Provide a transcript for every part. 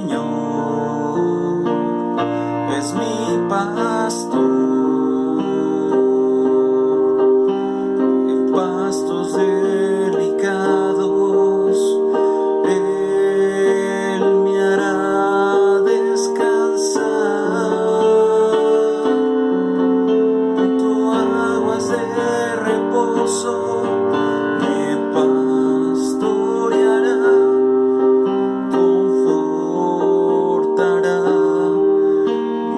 Señor es mi pastor, en pastos delicados Él me hará descansar, junto a aguas de reposo me pastoreará, confortará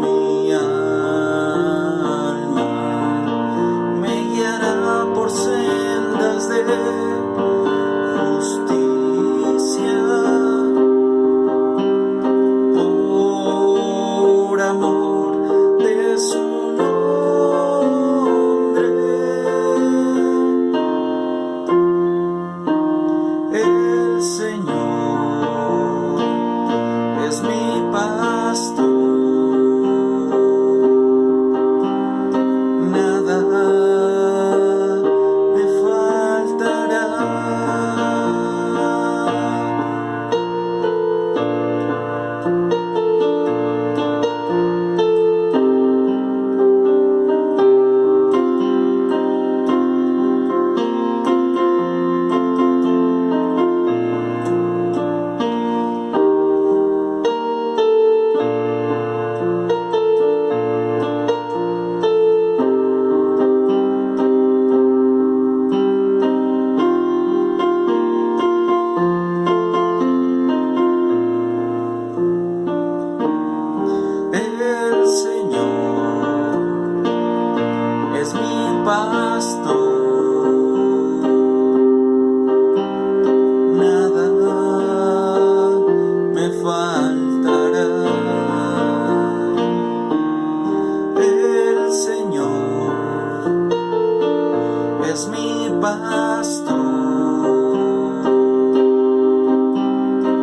mi alma, me guiará por sendas de justicia, por amor de su nombre. El Señor es mi pastor, nada me faltará. El Señor es mi pastor, nada me faltará. El Señor es mi pastor,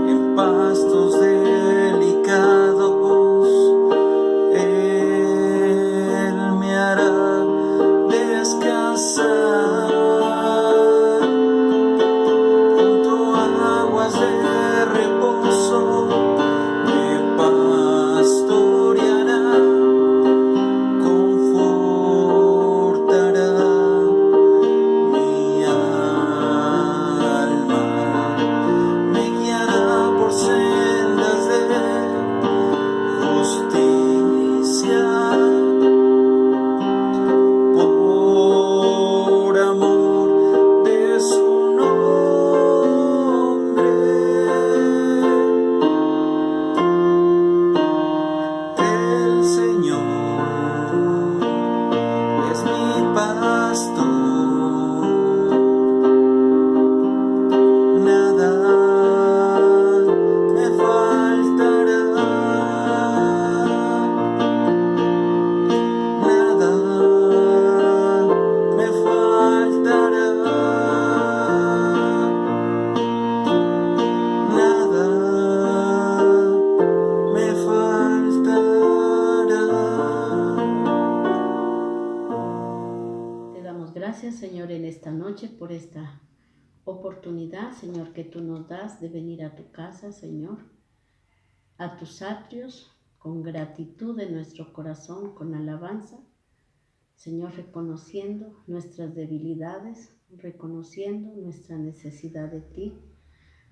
en pastos delicados Él me hará descansar, junto a aguas de reposo me pastoreará, confortará mi alma, me guiará por sendas de justicia, por amor de su nombre. El Señor es mi pastor, nada me faltará, nada me faltará, nada me faltará. Te damos gracias, Señor, en esta noche por esta oportunidad, Señor, que tú nos das de venir a tu casa, Señor, a tus atrios, con gratitud en nuestro corazón, con alabanza, Señor, reconociendo nuestras debilidades, reconociendo nuestra necesidad de ti,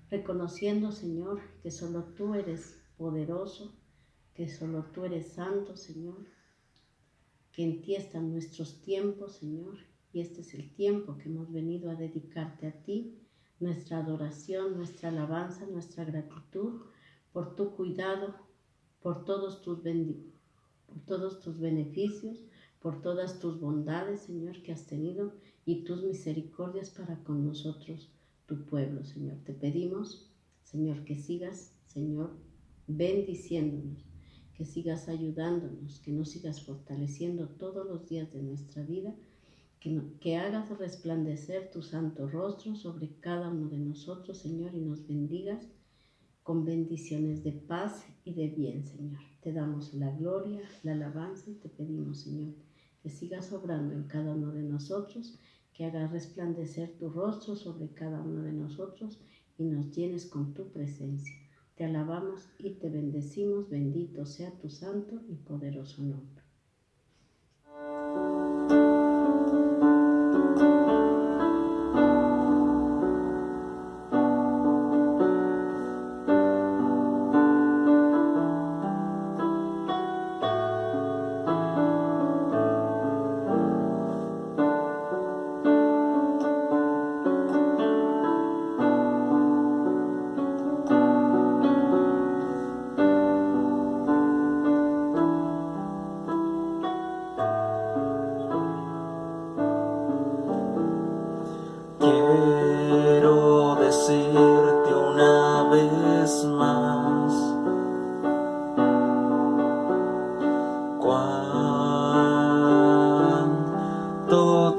reconociendo, Señor, que solo tú eres poderoso, que solo tú eres santo, Señor, que en ti están nuestros tiempos, Señor, y este es el tiempo que hemos venido a dedicarte a ti, nuestra adoración, nuestra alabanza, nuestra gratitud por tu cuidado, por todos tus beneficios, por todas tus bondades, Señor, que has tenido y tus misericordias para con nosotros, tu pueblo, Señor. Te pedimos, Señor, que sigas, Señor, bendiciéndonos, que sigas ayudándonos, que nos sigas fortaleciendo todos los días de nuestra vida, que hagas resplandecer tu santo rostro sobre cada uno de nosotros, Señor, y nos bendigas con bendiciones de paz y de bien, Señor. Te damos la gloria, la alabanza y te pedimos, Señor, que sigas obrando en cada uno de nosotros, que hagas resplandecer tu rostro sobre cada uno de nosotros y nos llenes con tu presencia. Te alabamos y te bendecimos, bendito sea tu santo y poderoso nombre. Quiero decirte una vez más cuánto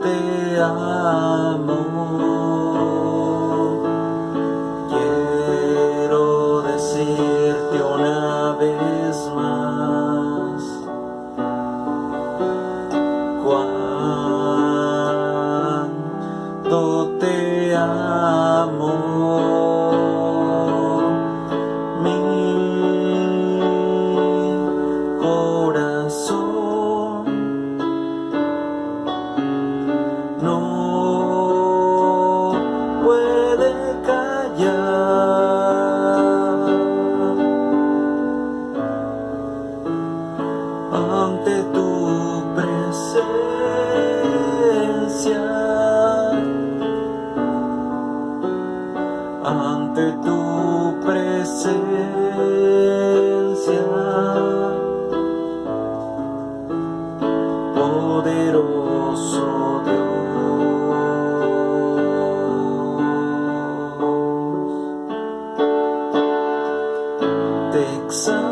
te amo. Quiero decirte una vez más cuánto te amo. Mi corazón no puede callar ante tu presencia, ante tu presencia, poderoso Dios. Te exalto,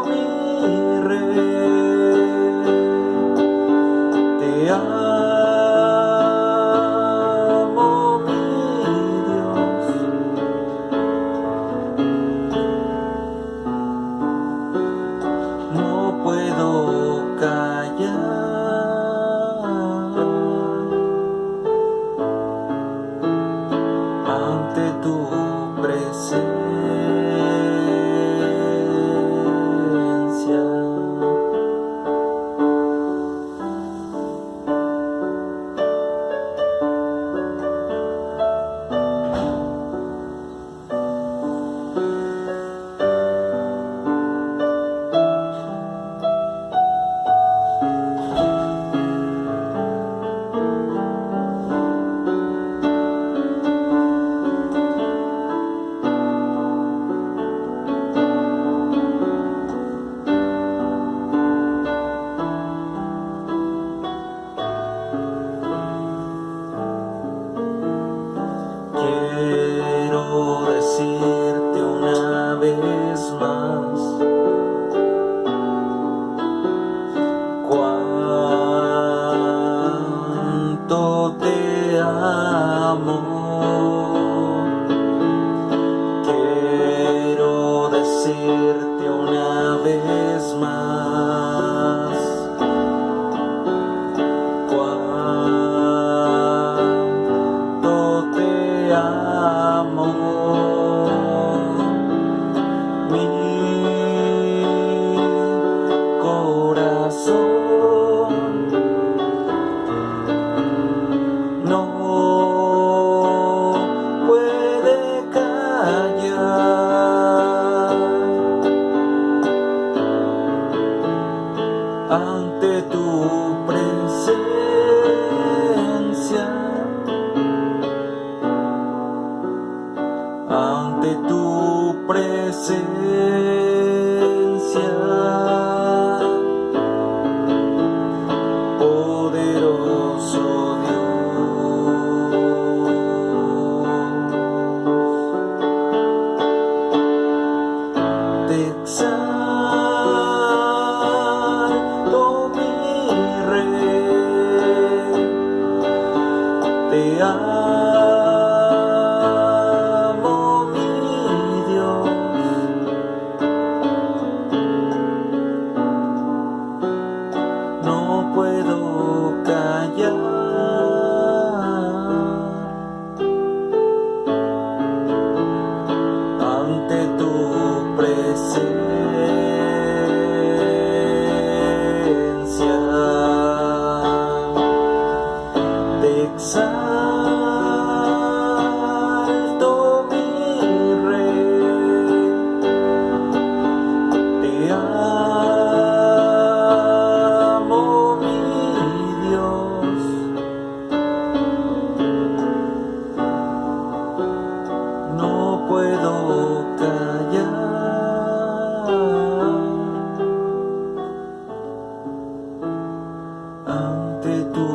mi Rey, te amo, mi Dios. No puedo callar ante tu presencia. Quiero decirte una vez más cuánto te amo. Quiero decirte una vez más cuánto te amo. Mi corazón no puede callar ante tu presencia, ante tu presencia, poderoso Dios. Te exalto, mi Rey, te amo, mi Dios. puedo callar ante tu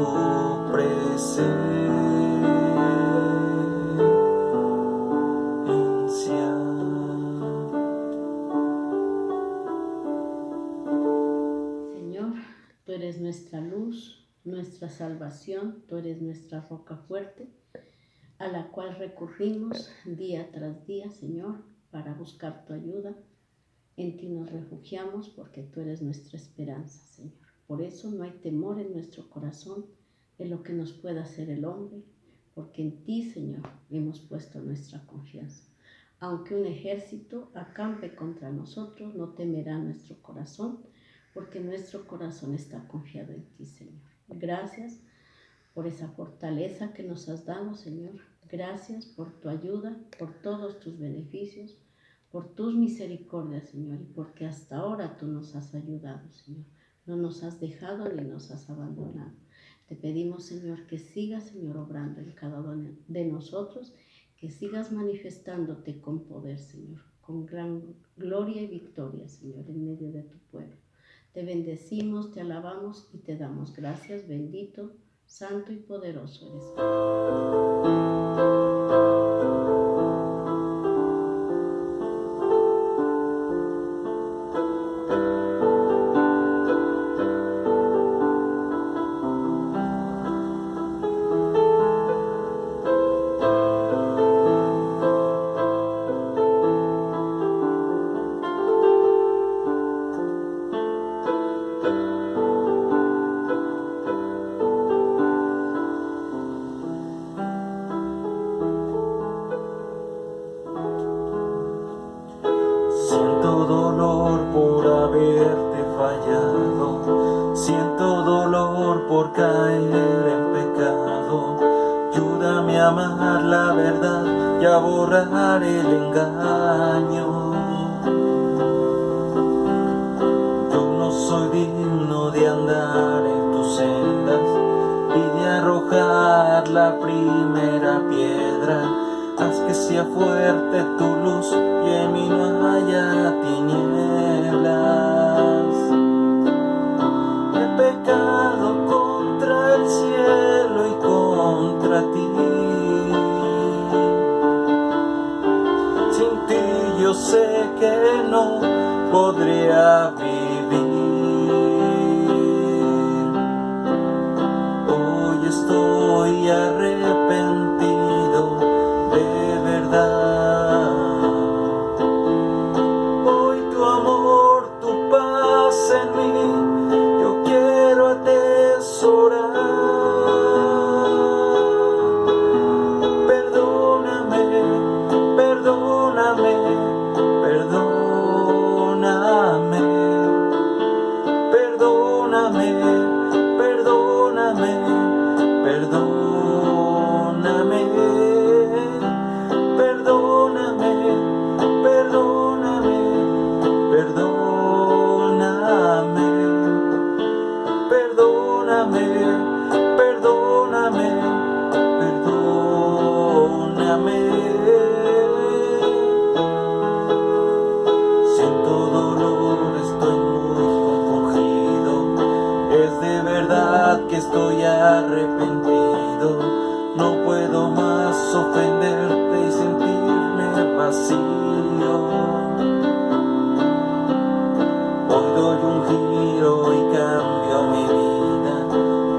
presencia. Señor, tú eres nuestra luz, nuestra salvación, tú eres nuestra roca fuerte, a la cual recurrimos día tras día, Señor, para buscar tu ayuda. En ti nos refugiamos porque tú eres nuestra esperanza, Señor. Por eso no hay temor en nuestro corazón de lo que nos pueda hacer el hombre, porque en ti, Señor, hemos puesto nuestra confianza. Aunque un ejército acampe contra nosotros, no temerá nuestro corazón, porque nuestro corazón está confiado en ti, Señor. Gracias por esa fortaleza que nos has dado, Señor. Gracias por tu ayuda, por todos tus beneficios, por tus misericordias, Señor, y porque hasta ahora tú nos has ayudado, Señor. No nos has dejado ni nos has abandonado. Te pedimos, Señor, que sigas, Señor, obrando en cada uno de nosotros, que sigas manifestándote con poder, Señor, con gran gloria y victoria, Señor, en medio de tu pueblo. Te bendecimos, te alabamos y te damos gracias. Bendito, santo y poderoso eres tú. Siento dolor por haberte fallado, siento dolor por caer en pecado. Ayúdame a amar la verdad y a borrar el engaño. Yo no soy digno de andar en tus sendas y de arrojar la primera piedra. Haz que sea fuerte tu luz y en mí no haya tinieblas. He pecado contra el cielo y contra ti. Sin ti yo sé que no podría vivir. Hoy estoy arrepentido de verdad. Hoy tu amor, tu paz en mí, yo quiero atesorar. Perdóname, perdóname, perdóname, perdóname, perdóname, perdóname. Perdóname, perdóname, perdóname, perdóname, perdóname, perdóname. Siento dolor, estoy muy confundido. Es de verdad que estoy arrepentido. No puedo más ofenderte y sentirme vacío. Hoy doy un giro y cambio mi vida.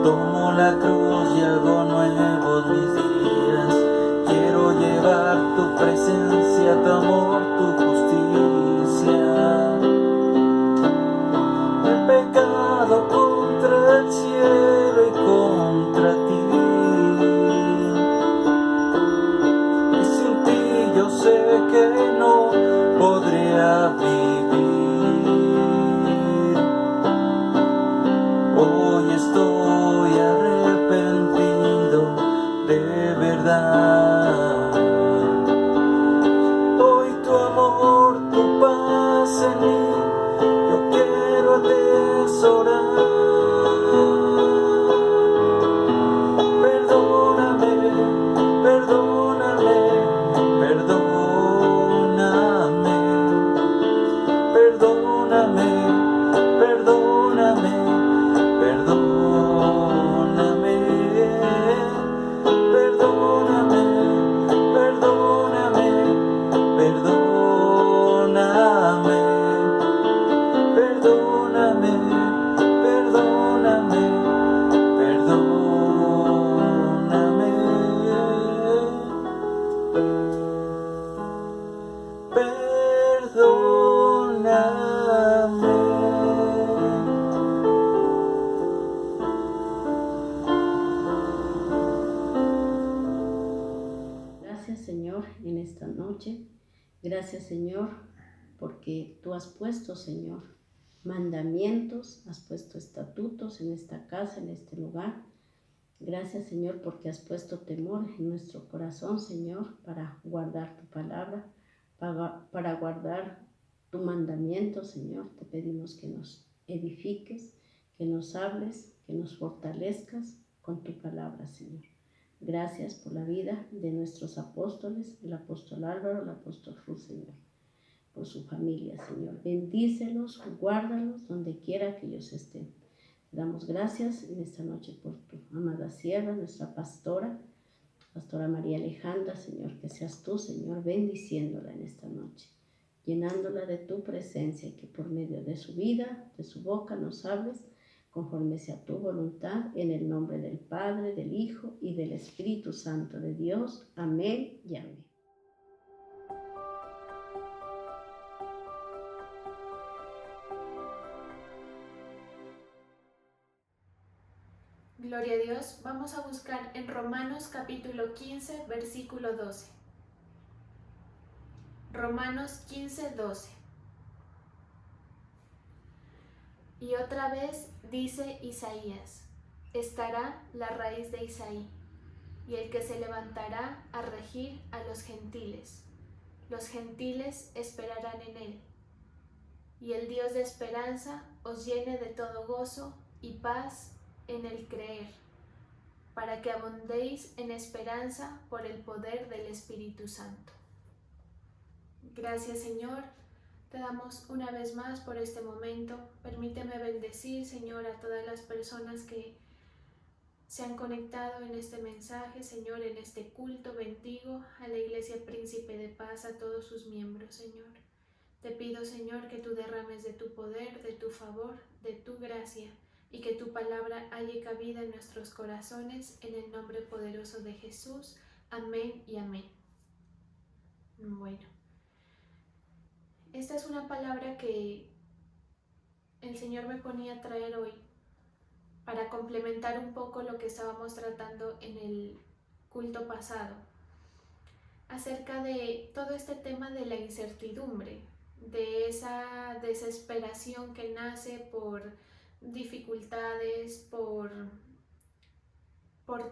Tomo la cruz y hago nuevos mis días. Quiero llevar tu presencia, tu amor, tu justicia. He pecado contra el cielo y contra ti. Yo sé que no podría vivir. Hoy estoy arrepentido de verdad. Hoy tu amor, tu paz en mí, yo quiero atesorar. Perdóname, perdóname, perdóname. Gracias, Señor, porque tú has puesto, Señor, mandamientos, has puesto estatutos en esta casa, en este lugar. Gracias, Señor, porque has puesto temor en nuestro corazón, Señor, para guardar tu palabra, para guardar tu mandamiento, Señor. Te pedimos que nos edifiques, que nos hables, que nos fortalezcas con tu palabra, Señor. Gracias por la vida de nuestros apóstoles, el apóstol Álvaro, el apóstol Ruth, Señor, por su familia, Señor. Bendícelos, guárdalos donde quiera que ellos estén. Te damos gracias en esta noche por tu amada sierva, nuestra pastora María Alejandra, Señor, que seas tú, Señor, bendiciéndola en esta noche, llenándola de tu presencia y que por medio de su vida, de su boca nos hables conforme sea tu voluntad, en el nombre del Padre, del Hijo y del Espíritu Santo de Dios. Amén y amén. Gloria a Dios. Vamos a buscar en Romanos capítulo 15, versículo 12. Romanos 15, 12. Y otra vez dice Isaías, estará la raíz de Isaí, y el que se levantará a regir a los gentiles. Los gentiles esperarán en él. Y el Dios de esperanza os llene de todo gozo y paz en el creer, para que abundéis en esperanza por el poder del Espíritu Santo. Gracias, Señor. Te damos una vez más por este momento. Permíteme bendecir, Señor, a todas las personas que se han conectado en este mensaje, Señor, en este culto. Bendigo a la Iglesia Príncipe de Paz, a todos sus miembros, Señor. Te pido, Señor, que tú derrames de tu poder, de tu favor, de tu gracia, y que tu palabra halle cabida en nuestros corazones, en el nombre poderoso de Jesús. Amén y amén. Bueno, esta es una palabra que el Señor me ponía a traer hoy para complementar un poco lo que estábamos tratando en el culto pasado, acerca de todo este tema de la incertidumbre, de esa desesperación que nace por dificultades, por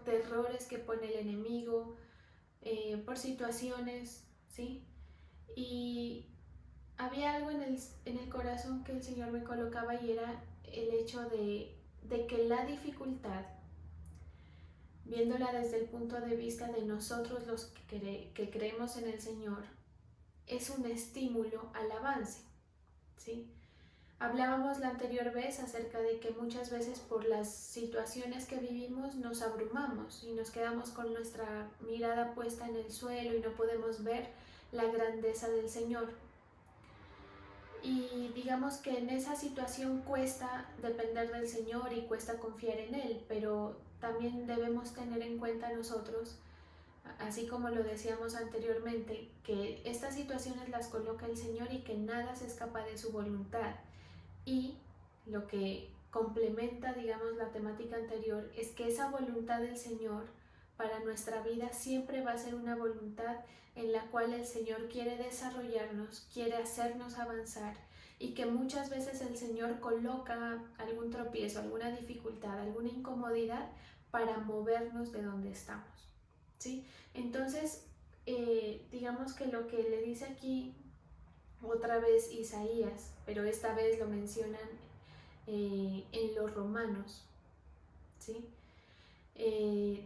terrores que pone el enemigo, por situaciones, ¿sí? Y había algo en el corazón que el Señor me colocaba, y era el hecho de que la dificultad, viéndola desde el punto de vista de nosotros los que creemos en el Señor, es un estímulo al avance, ¿sí? Hablábamos la anterior vez acerca de que muchas veces por las situaciones que vivimos nos abrumamos y nos quedamos con nuestra mirada puesta en el suelo y no podemos ver la grandeza del Señor. Y digamos que en esa situación cuesta depender del Señor y cuesta confiar en Él, pero también debemos tener en cuenta nosotros, así como lo decíamos anteriormente, que estas situaciones las coloca el Señor y que nada se escapa de su voluntad. Y lo que complementa, digamos, la temática anterior es que esa voluntad del Señor para nuestra vida siempre va a ser una voluntad en la cual el Señor quiere desarrollarnos, quiere hacernos avanzar, y que muchas veces el Señor coloca algún tropiezo, alguna dificultad, alguna incomodidad para movernos de donde estamos, ¿sí? Entonces, digamos que lo que le dice aquí otra vez Isaías, pero esta vez lo mencionan en los Romanos, ¿sí?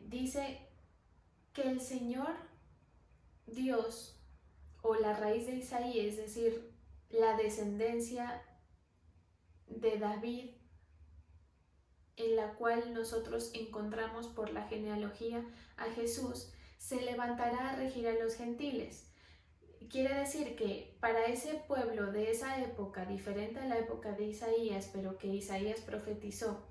Dice que el Señor Dios, o la raíz de Isaí, es decir, la descendencia de David, en la cual nosotros encontramos por la genealogía a Jesús, se levantará a regir a los gentiles. Quiere decir que para ese pueblo de esa época, diferente a la época de Isaías, pero que Isaías profetizó,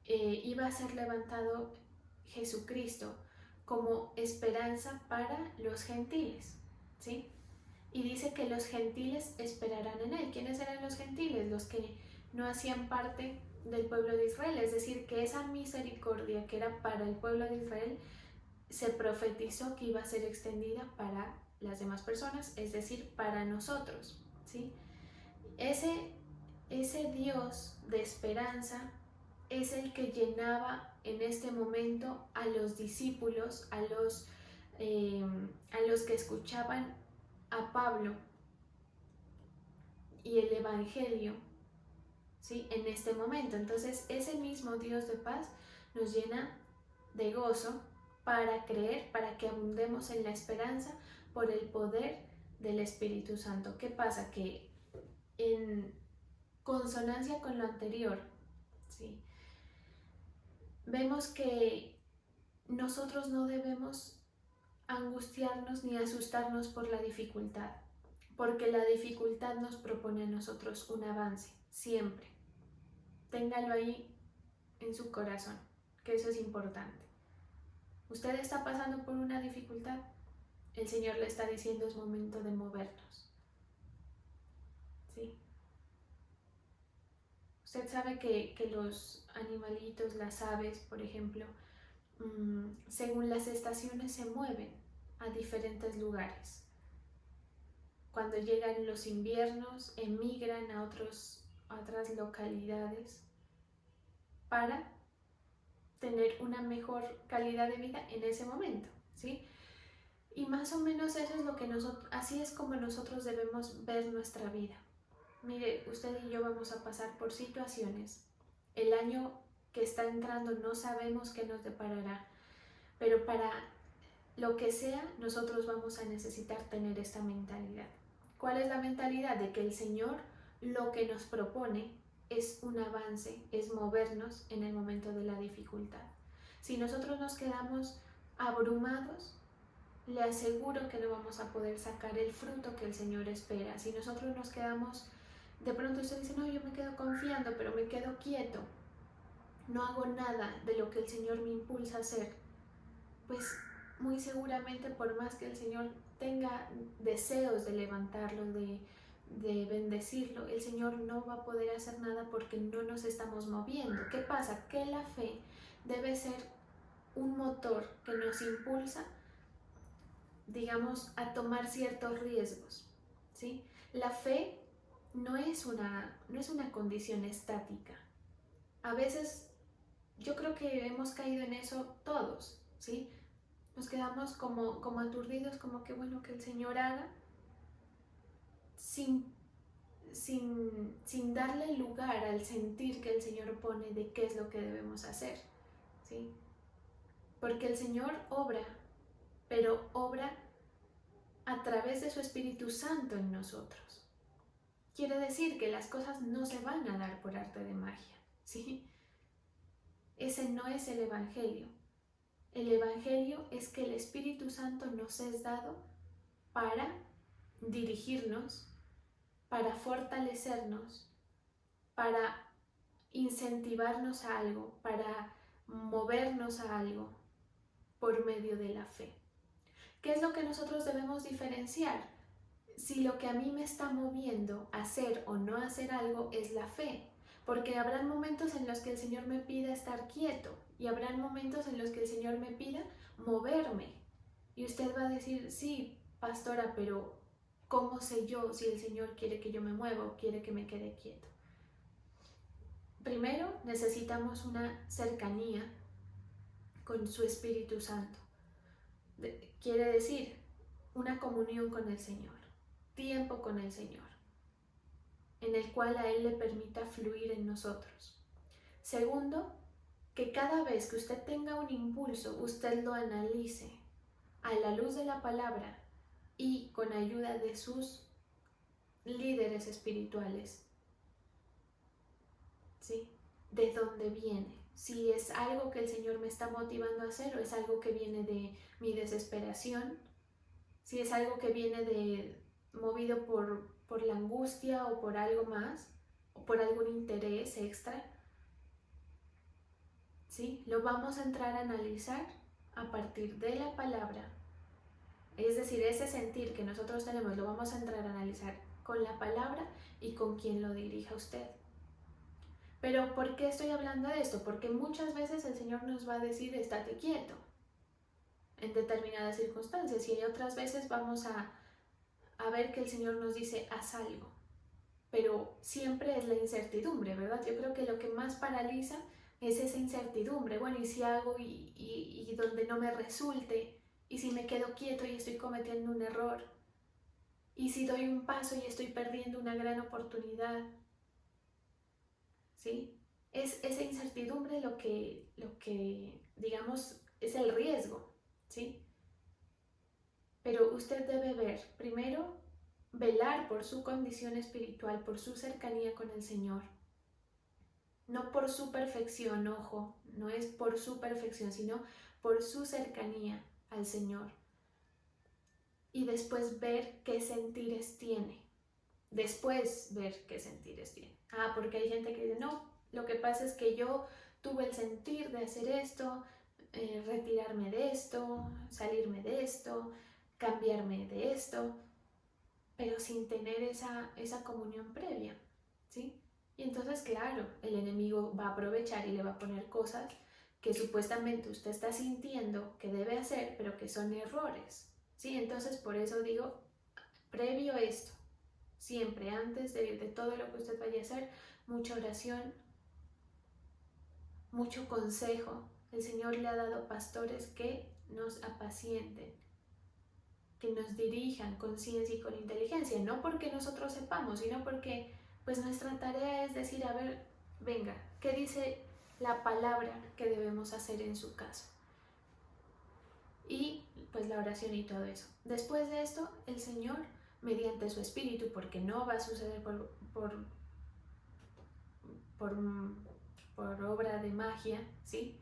iba a ser levantado Jesucristo como esperanza para los gentiles, ¿sí? Y dice que los gentiles esperarán en él. ¿Quiénes eran los gentiles? Los que no hacían parte del pueblo de Israel, es decir, que esa misericordia que era para el pueblo de Israel se profetizó que iba a ser extendida para las demás personas, es decir, para nosotros, ¿sí? Ese Dios de esperanza es el que llenaba en este momento a los discípulos, a los que escuchaban a Pablo y el Evangelio, ¿sí? En este momento. Entonces, ese mismo Dios de paz nos llena de gozo para creer, para que abundemos en la esperanza por el poder del Espíritu Santo. ¿Qué pasa? Que en consonancia con lo anterior, ¿sí? Vemos que nosotros no debemos angustiarnos ni asustarnos por la dificultad, porque la dificultad nos propone a nosotros un avance, siempre. Téngalo ahí en su corazón, que eso es importante. Usted está pasando por una dificultad, el Señor le está diciendo es momento de movernos, ¿sí? Usted sabe que los animalitos, las aves, por ejemplo, según las estaciones se mueven a diferentes lugares. Cuando llegan los inviernos, emigran a otras localidades para tener una mejor calidad de vida en ese momento, ¿sí? Y más o menos eso es lo que así es como nosotros debemos ver nuestra vida. Mire, usted y yo vamos a pasar por situaciones. El año que está entrando no sabemos qué nos deparará, pero para lo que sea, nosotros vamos a necesitar tener esta mentalidad. ¿Cuál es la mentalidad? De que el Señor lo que nos propone es un avance, es movernos en el momento de la dificultad. Si nosotros nos quedamos abrumados, le aseguro que no vamos a poder sacar el fruto que el Señor espera. Si nosotros nos quedamos, de pronto usted dice, no, yo me quedo confiando, pero me quedo quieto, no hago nada de lo que el Señor me impulsa a hacer, pues muy seguramente por más que el Señor tenga deseos de levantarlo, de bendecirlo, el Señor no va a poder hacer nada porque no nos estamos moviendo. ¿Qué pasa? Que la fe debe ser un motor que nos impulsa, digamos, a tomar ciertos riesgos, ¿sí? La fe no es una condición estática. A veces yo creo que hemos caído en eso todos, ¿sí? Nos quedamos como aturdidos, como que bueno, que el Señor haga, sin darle lugar al sentir que el Señor pone de qué es lo que debemos hacer, ¿sí? Porque el Señor obra, pero obra a través de su Espíritu Santo en nosotros. Quiere decir que las cosas no se van a dar por arte de magia, ¿sí? Ese no es el Evangelio. El Evangelio es que el Espíritu Santo nos es dado para dirigirnos, para fortalecernos, para incentivarnos a algo, para movernos a algo por medio de la fe. ¿Qué es lo que nosotros debemos diferenciar? Si lo que a mí me está moviendo a hacer o no hacer algo es la fe, porque habrán momentos en los que el Señor me pida estar quieto y habrán momentos en los que el Señor me pida moverme. Y usted va a decir, sí, pastora, pero ¿cómo sé yo si el Señor quiere que yo me mueva o quiere que me quede quieto? Primero, necesitamos una cercanía con su Espíritu Santo. Quiere decir, una comunión con el Señor, tiempo con el Señor, en el cual a Él le permita fluir en nosotros. Segundo, que cada vez que usted tenga un impulso, usted lo analice a la luz de la palabra y con ayuda de sus líderes espirituales, ¿sí? ¿De dónde viene? Si es algo que el Señor me está motivando a hacer o es algo que viene de mi desesperación, si es algo que viene movido por la angustia o por algo más, o por algún interés extra, ¿sí? Lo vamos a entrar a analizar a partir de la palabra. Es decir, ese sentir que nosotros tenemos lo vamos a entrar a analizar con la palabra y con quien lo dirija usted. Pero ¿por qué estoy hablando de esto? Porque muchas veces el Señor nos va a decir, estate quieto. en determinadas circunstancias, y otras veces vamos a ver que el Señor nos dice, haz algo. Pero siempre es la incertidumbre, ¿verdad? Yo creo que lo que más paraliza es esa incertidumbre. Bueno, ¿y si hago y donde no me resulte? ¿Y si me quedo quieto y estoy cometiendo un error? ¿Y si doy un paso y estoy perdiendo una gran oportunidad? ¿Sí? Es esa incertidumbre lo que digamos, es el riesgo, ¿sí? Pero usted debe ver, primero, velar por su condición espiritual, por su cercanía con el Señor. No por su perfección, ojo, no es por su perfección, sino por su cercanía al Señor. Y después ver qué sentires tiene. Después ver qué sentires tiene. Porque hay gente que dice, no, lo que pasa es que yo tuve el sentir de hacer esto, retirarme de esto, salirme de esto, cambiarme de esto, pero sin tener esa comunión previa, ¿sí? Y entonces, claro, el enemigo va a aprovechar y le va a poner cosas que supuestamente usted está sintiendo que debe hacer, pero que son errores, ¿sí? Entonces, por eso digo, previo a esto, siempre antes de todo lo que usted vaya a hacer, mucha oración, mucho consejo. El Señor le ha dado pastores que nos apacienten, que nos dirijan con ciencia y con inteligencia, no porque nosotros sepamos, sino porque pues nuestra tarea es decir, a ver, venga, ¿qué dice la palabra que debemos hacer en su caso? Y pues la oración y todo eso. Después de esto, el Señor, mediante su Espíritu, porque no va a suceder por obra de magia, ¿sí?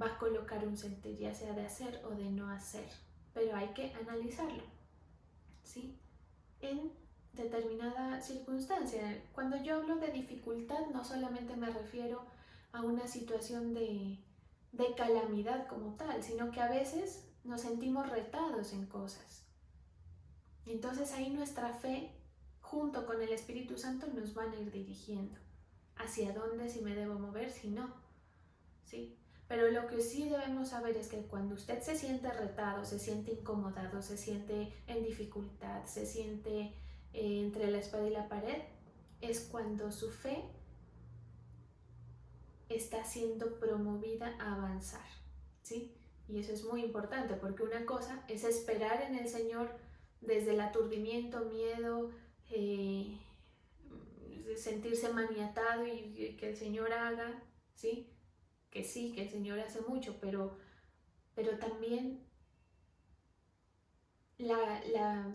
Va a colocar un sentir, ya sea de hacer o de no hacer, pero hay que analizarlo, ¿sí? En determinada circunstancia. Cuando yo hablo de dificultad, no solamente me refiero a una situación de calamidad como tal, sino que a veces nos sentimos retados en cosas. Entonces ahí nuestra fe, junto con el Espíritu Santo, nos van a ir dirigiendo hacia dónde, si me debo mover, si no, ¿sí? Pero lo que sí debemos saber es que cuando usted se siente retado, se siente incomodado, se siente en dificultad, se siente entre la espada y la pared, es cuando su fe está siendo promovida a avanzar, ¿sí? Y eso es muy importante, porque una cosa es esperar en el Señor desde el aturdimiento, miedo, sentirse maniatado y que el Señor haga, ¿sí? Que sí, que el Señor hace mucho, pero también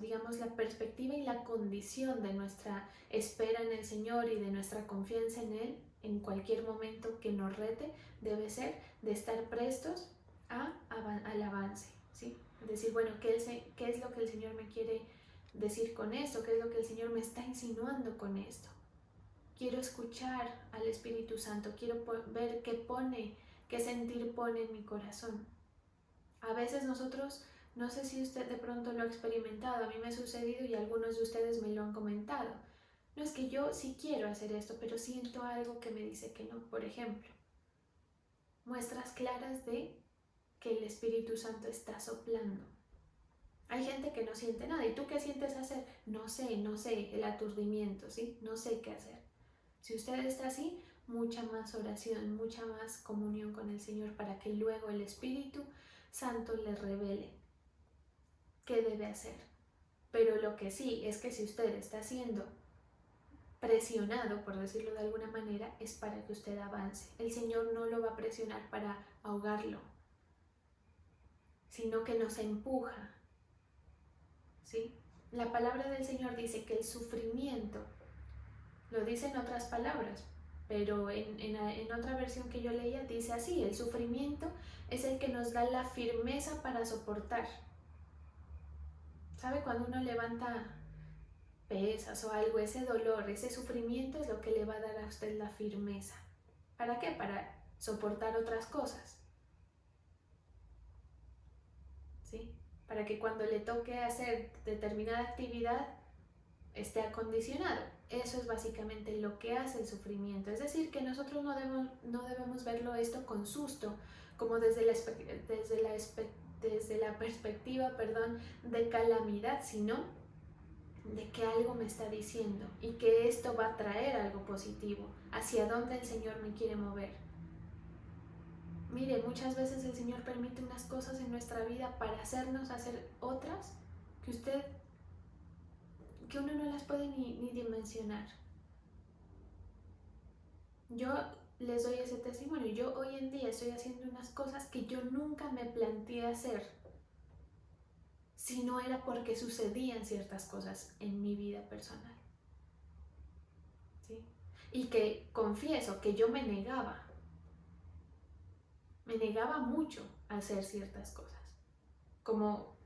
digamos, la perspectiva y la condición de nuestra espera en el Señor y de nuestra confianza en Él en cualquier momento que nos rete debe ser de estar prestos al avance, ¿sí? Decir, bueno, ¿qué es lo que el Señor me quiere decir con esto? ¿Qué es lo que el Señor me está insinuando con esto? Quiero escuchar al Espíritu Santo, quiero ver qué sentir pone en mi corazón. A veces nosotros, no sé si usted de pronto lo ha experimentado, a mí me ha sucedido y algunos de ustedes me lo han comentado. No es que yo sí quiero hacer esto, pero siento algo que me dice que no. Por ejemplo, muestras claras de que el Espíritu Santo está soplando. Hay gente que no siente nada. ¿Y tú qué sientes hacer? No sé, el aturdimiento, ¿sí? No sé qué hacer. Si usted está así, mucha más oración, mucha más comunión con el Señor para que luego el Espíritu Santo le revele qué debe hacer. Pero lo que sí es que si usted está siendo presionado, por decirlo de alguna manera, es para que usted avance. El Señor no lo va a presionar para ahogarlo, sino que nos empuja, ¿sí? La palabra del Señor dice que el sufrimiento, lo dice en otras palabras, pero en otra versión que yo leía dice así: el sufrimiento es el que nos da la firmeza para soportar. ¿Sabe? Cuando uno levanta pesas o algo, ese dolor, ese sufrimiento es lo que le va a dar a usted la firmeza. ¿Para qué? Para soportar otras cosas, ¿sí? Para que cuando le toque hacer determinada actividad esté acondicionado. Eso es básicamente lo que hace el sufrimiento. Es decir, que nosotros no debemos verlo esto con susto, como desde la desde la perspectiva, de calamidad, sino de que algo me está diciendo y que esto va a traer algo positivo, hacia dónde el Señor me quiere mover. Mire, muchas veces el Señor permite unas cosas en nuestra vida para hacernos hacer otras que uno no las puede ni dimensionar. Yo les doy ese testimonio. Yo hoy en día estoy haciendo unas cosas que yo nunca me planteé hacer, si no era porque sucedían ciertas cosas en mi vida personal. ¿Sí? Y que confieso que yo me negaba mucho a hacer ciertas cosas. Como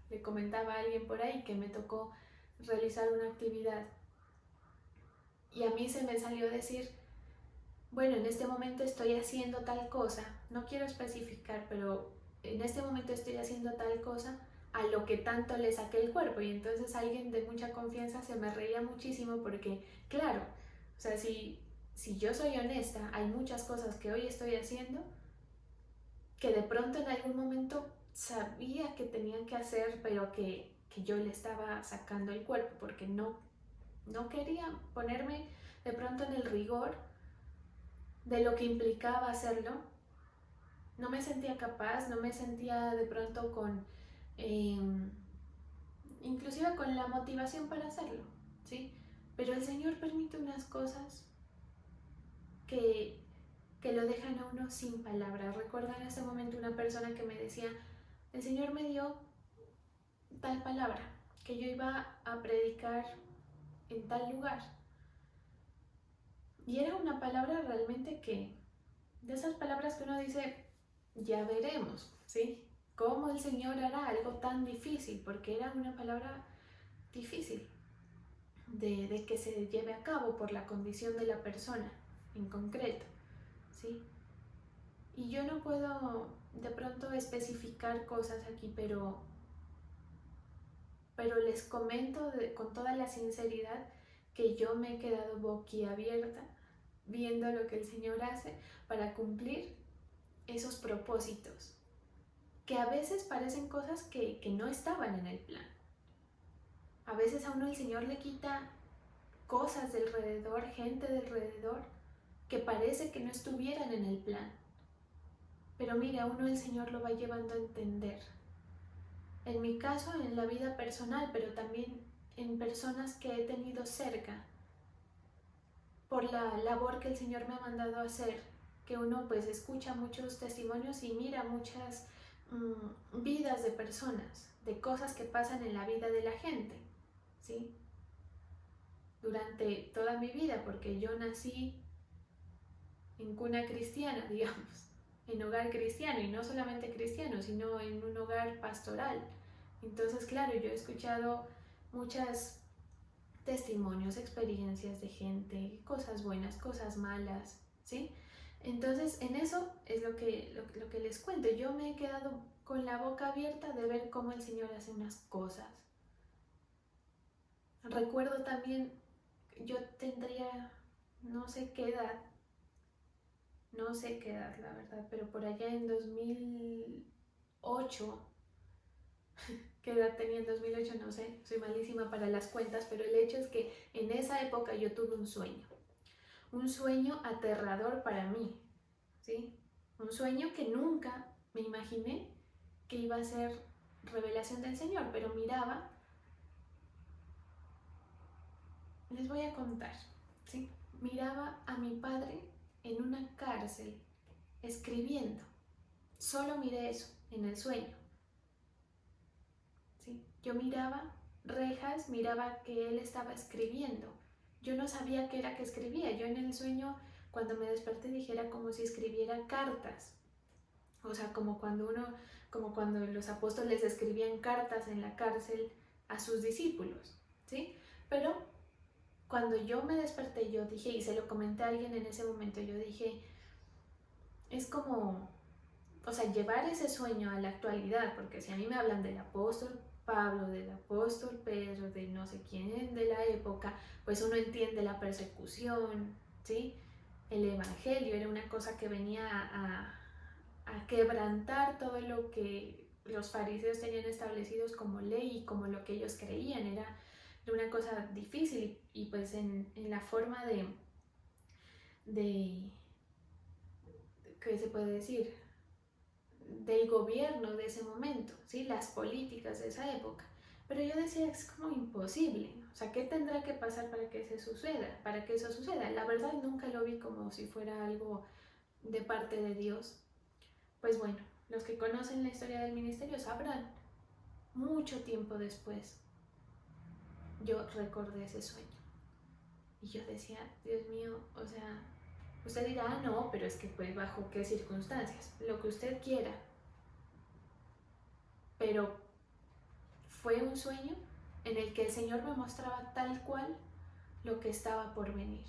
le comentaba a alguien por ahí, que me tocó realizar una actividad y a mí se me salió decir, bueno, en este momento estoy haciendo tal cosa, no quiero especificar, pero en este momento estoy haciendo tal cosa a lo que tanto le saqué el cuerpo. Y entonces alguien de mucha confianza se me reía muchísimo porque, claro, o sea, si yo soy honesta, hay muchas cosas que hoy estoy haciendo que de pronto en algún momento sabía que tenían que hacer, pero que yo le estaba sacando el cuerpo porque no quería ponerme de pronto en el rigor de lo que implicaba hacerlo. No me sentía capaz, no me sentía de pronto con, inclusive con la motivación para hacerlo, ¿sí? Pero el Señor permite unas cosas que lo dejan a uno sin palabras. Recuerdo en ese momento una persona que me decía, el Señor me dio tal palabra, que yo iba a predicar en tal lugar. Y era una palabra realmente de esas palabras que uno dice, ya veremos, ¿sí? Cómo el Señor hará algo tan difícil, porque era una palabra difícil de que se lleve a cabo por la condición de la persona en concreto, ¿sí? Y yo no puedo de pronto especificar cosas aquí, pero les comento con toda la sinceridad que yo me he quedado boquiabierta viendo lo que el Señor hace para cumplir esos propósitos, que a veces parecen cosas que no estaban en el plan. A veces a uno el Señor le quita cosas de alrededor, gente de alrededor, que parece que no estuvieran en el plan. Pero mira, a uno el Señor lo va llevando a entender. En mi caso, en la vida personal, pero también en personas que he tenido cerca, por la labor que el Señor me ha mandado a hacer, que uno pues escucha muchos testimonios y mira muchas vidas de personas, de cosas que pasan en la vida de la gente, ¿sí? Durante toda mi vida, porque yo nací en cuna cristiana, digamos, en hogar cristiano, y no solamente cristiano, sino en un hogar pastoral. Entonces, claro, yo he escuchado muchos testimonios, experiencias de gente, cosas buenas, cosas malas, ¿sí? Entonces, en eso es lo que les cuento. Yo me he quedado con la boca abierta de ver cómo el Señor hace unas cosas. Recuerdo también, yo tendría no sé qué edad, la verdad, pero por allá en 2008, qué edad tenía en 2008, no sé, soy malísima para las cuentas, pero el hecho es que en esa época yo tuve un sueño aterrador para mí, ¿sí? Un sueño que nunca me imaginé que iba a ser revelación del Señor, pero miraba, les voy a contar, ¿sí? Miraba a mi padre en una cárcel escribiendo. Solo miré eso en el sueño, ¿sí? Yo miraba rejas, miraba que él estaba escribiendo. Yo no sabía qué era que escribía. Yo en el sueño, cuando me desperté, dije era como si escribiera cartas. O sea, como cuando los apóstoles escribían cartas en la cárcel a sus discípulos, ¿sí? Pero cuando yo me desperté, yo dije, y se lo comenté a alguien en ese momento, yo dije, es como, o sea, llevar ese sueño a la actualidad, porque si a mí me hablan del apóstol Pablo, del apóstol Pedro, de no sé quién de la época, pues uno entiende la persecución, ¿sí? El evangelio era una cosa que venía a a quebrantar todo lo que los fariseos tenían establecidos como ley y como lo que ellos creían. Era una cosa difícil y pues en la forma ¿qué se puede decir? Del gobierno de ese momento, ¿sí? Las políticas de esa época. Pero yo decía, es como imposible. O sea, ¿qué tendrá que pasar para que eso suceda? Para que eso suceda. La verdad nunca lo vi como si fuera algo de parte de Dios. Pues bueno, los que conocen la historia del ministerio sabrán, mucho tiempo después, yo recordé ese sueño. Y yo decía, Dios mío, o sea, usted dirá, ah, no, pero es que pues bajo qué circunstancias, lo que usted quiera. Pero fue un sueño en el que el Señor me mostraba tal cual lo que estaba por venir,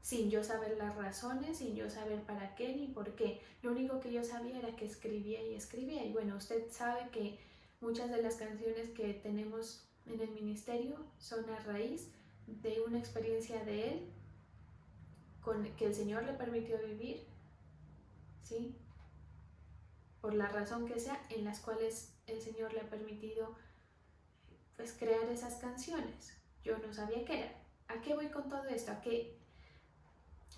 sin yo saber las razones, sin yo saber para qué ni por qué. Lo único que yo sabía era que escribía y escribía. Y bueno, usted sabe que muchas de las canciones que tenemos en el ministerio son a raíz de una experiencia de él que el Señor le permitió vivir, ¿sí? Por la razón que sea, en las cuales el Señor le ha permitido pues crear esas canciones. Yo no sabía qué era. ¿A qué voy con todo esto? A que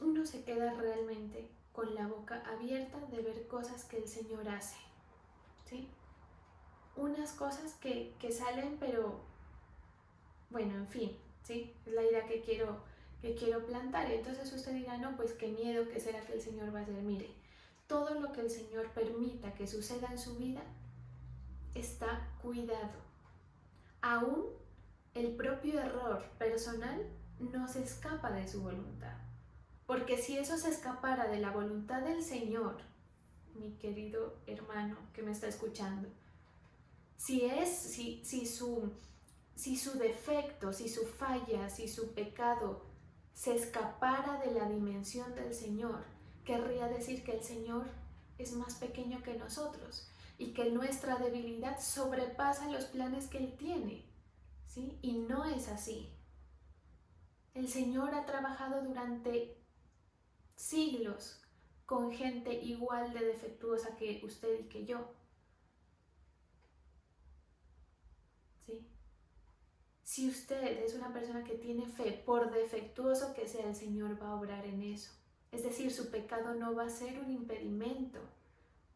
uno se queda realmente con la boca abierta de ver cosas que el Señor hace, ¿sí? Unas cosas que salen, pero bueno, en fin, ¿sí? Es la idea que quiero plantar. Y entonces usted dirá, no, pues qué miedo, ¿qué será que el Señor va a hacer? Mire, todo lo que el Señor permita que suceda en su vida está cuidado. Aún el propio error personal no se escapa de su voluntad. Porque si eso se escapara de la voluntad del Señor, mi querido hermano que me está escuchando, si su defecto, si su falla, si su pecado se escapara de la dimensión del Señor, querría decir que el Señor es más pequeño que nosotros y que nuestra debilidad sobrepasa los planes que Él tiene, ¿sí? Y no es así. El Señor ha trabajado durante siglos con gente igual de defectuosa que usted y que yo, ¿sí? Si usted es una persona que tiene fe, por defectuoso que sea, el Señor va a obrar en eso. Es decir, su pecado no va a ser un impedimento,